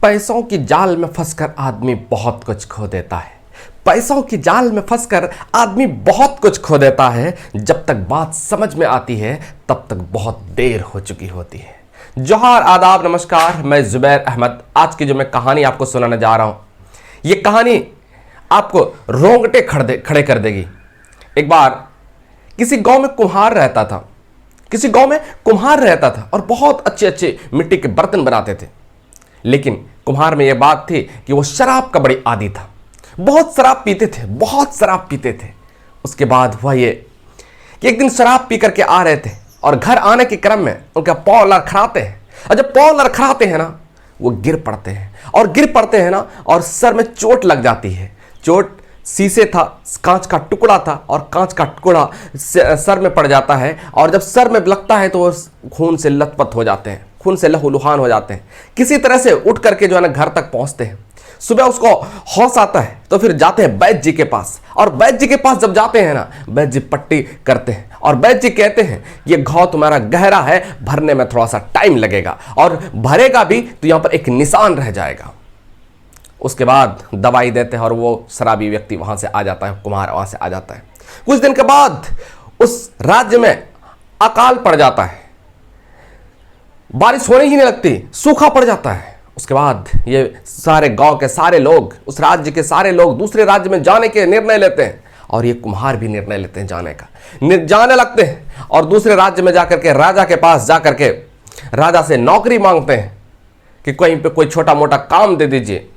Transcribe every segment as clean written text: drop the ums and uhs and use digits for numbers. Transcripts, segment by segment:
पैसों की जाल में फंसकर आदमी बहुत कुछ खो देता है। पैसों की जाल में फंसकर आदमी बहुत कुछ खो देता है। जब तक बात समझ में आती है तब तक बहुत देर हो चुकी होती है। जोहार, आदाब, नमस्कार। मैं जुबैर अहमद। आज की जो मैं कहानी आपको सुनाने जा रहा हूं, ये कहानी आपको रोंगटे खड़े कर देगी। एक बार किसी गांव में कुम्हार रहता था और बहुत अच्छे अच्छे मिट्टी के बर्तन बनाते थे। लेकिन कुम्हार में यह बात थी कि वो शराब का बड़ी आदी था। बहुत शराब पीते थे। उसके बाद हुआ ये कि एक दिन शराब पी करके आ रहे थे और घर आने के क्रम में उनका पाँव लड़खड़ाते हैं। और जब पाँव लड़खड़ाते हैं ना, वो गिर पड़ते हैं ना, और सर में चोट लग जाती है। चोट शीशे था, कांच का टुकड़ा था, और कांच का टुकड़ा सर में पड़ जाता है। और जब सर में लगता है तो वो खून से लथपथ हो जाते हैं, खून से लहूलुहान हो जाते हैं। किसी तरह से उठ करके जो है ना घर तक पहुंचते हैं। सुबह उसको होश आता है तो फिर जाते हैं वैद्य जी के पास। और वैद्य जी के पास जब जाते हैं ना, वैद्य जी पट्टी करते हैं और वैद्य जी कहते हैं ये घाव तुम्हारा गहरा है, भरने में थोड़ा सा टाइम लगेगा, और भरेगा भी तो यहां पर एक निशान रह जाएगा। उसके बाद दवाई देते हैं और वो शराबी व्यक्ति वहां से आ जाता है, कुम्हार वहां से आ जाता है। कुछ दिन के बाद उस राज्य में अकाल पड़ जाता है, बारिश होने ही नहीं लगती, सूखा पड़ जाता है। उसके बाद ये सारे गांव के सारे लोग, उस राज्य के सारे लोग दूसरे राज्य में जाने के निर्णय लेते हैं। और ये कुम्हार भी निर्णय लेते हैं जाने का, जाने लगते हैं और दूसरे राज्य में जाकर के राजा के पास जाकर के राजा से नौकरी मांगते हैं कि कहीं पे कोई छोटा मोटा काम दे दीजिए।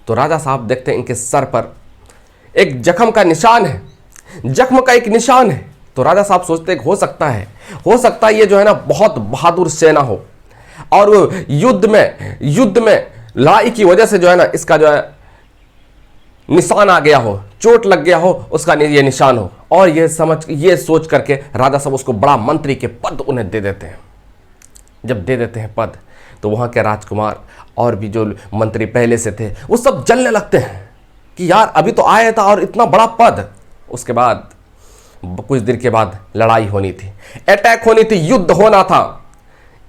तो राजा साहब देखते हैं इनके सर पर एक जख्म का एक निशान है। तो राजा साहब सोचते हैं हो सकता है ये जो है ना बहुत बहादुर सेना हो, और वो युद्ध में लड़ाई की वजह से जो है ना इसका जो है निशान आ गया हो, चोट लग गया हो, उसका ये निशान हो। और ये सोच करके राजा साहब उसको बड़ा मंत्री के पद उन्हें दे देते हैं। जब दे देते हैं पद तो वहां के राजकुमार और भी जो मंत्री पहले से थे वो सब जलने लगते हैं कि यार अभी तो आया था और इतना बड़ा पद। उसके बाद कुछ देर के बाद लड़ाई होनी थी, अटैक होनी थी, युद्ध होना था।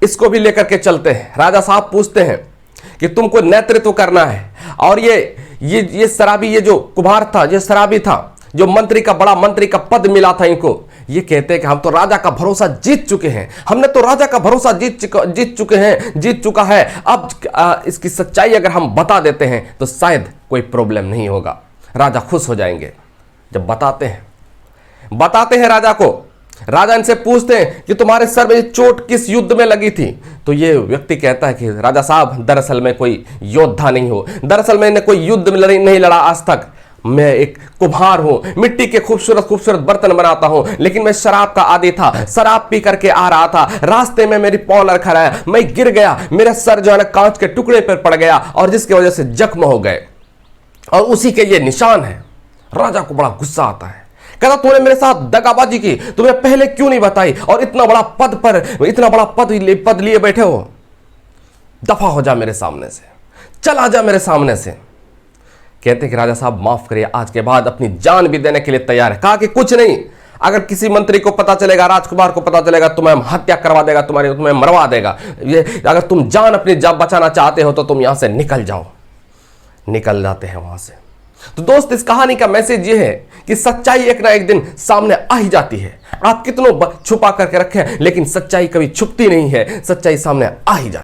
इसको भी लेकर के चलते हैं। राजा साहब पूछते हैं कि तुमको नेतृत्व करना है, और ये शराबी, ये जो कुम्हार था, ये शराबी था, जो मंत्री का पद मिला था इनको, ये कहते हैं कि हम तो राजा का भरोसा जीत चुके हैं, हमने तो राजा का भरोसा जीत चुका है। अब इसकी सच्चाई अगर हम बता देते हैं तो शायद कोई प्रॉब्लम नहीं होगा, राजा खुश हो जाएंगे। जब बताते हैं राजा को, राजा इनसे पूछते हैं कि तुम्हारे सर में चोट किस युद्ध में लगी थी। तो ये व्यक्ति कहता है कि राजा साहब दरअसल मैं कोई योद्धा नहीं हूं, दरअसल मैंने कोई युद्ध में नहीं लड़ा आज तक। मैं एक कुम्हार हूं, मिट्टी के खूबसूरत बर्तन बनाता हूं, लेकिन मैं शराब का आदी था। शराब पी करके आ रहा था, रास्ते में मेरी पाँव लड़खड़ाया, मैं गिर गया, मेरा सर जो है ना कांच के टुकड़े पर पड़ गया, और जिसकी वजह से जख्म हो गए, और उसी के ये निशान है। राजा को बड़ा गुस्सा आता है, कहता तूने मेरे साथ दगाबाजी की, तुम्हें पहले क्यों नहीं बताई, और इतना बड़ा पद लिए बैठे हो। दफा हो जा मेरे सामने से, चला जा मेरे सामने से। कहते कि राजा साहब माफ करिए, आज के बाद अपनी जान भी देने के लिए तैयार है। कहा कि कुछ नहीं, अगर किसी मंत्री को पता चलेगा, राजकुमार को पता चलेगा, तुम्हें हत्या करवा देगा, तुम्हें मरवा देगा। ये अगर तुम अपनी जान बचाना चाहते हो तो तुम यहां से निकल जाओ। निकल जाते हैं वहां से। तो दोस्त, इस कहानी का मैसेज ये है कि सच्चाई एक ना एक दिन सामने आ ही जाती है। आप कितनों छुपा करके रखें, लेकिन सच्चाई कभी छुपती नहीं है, सच्चाई सामने आ ही जाती है।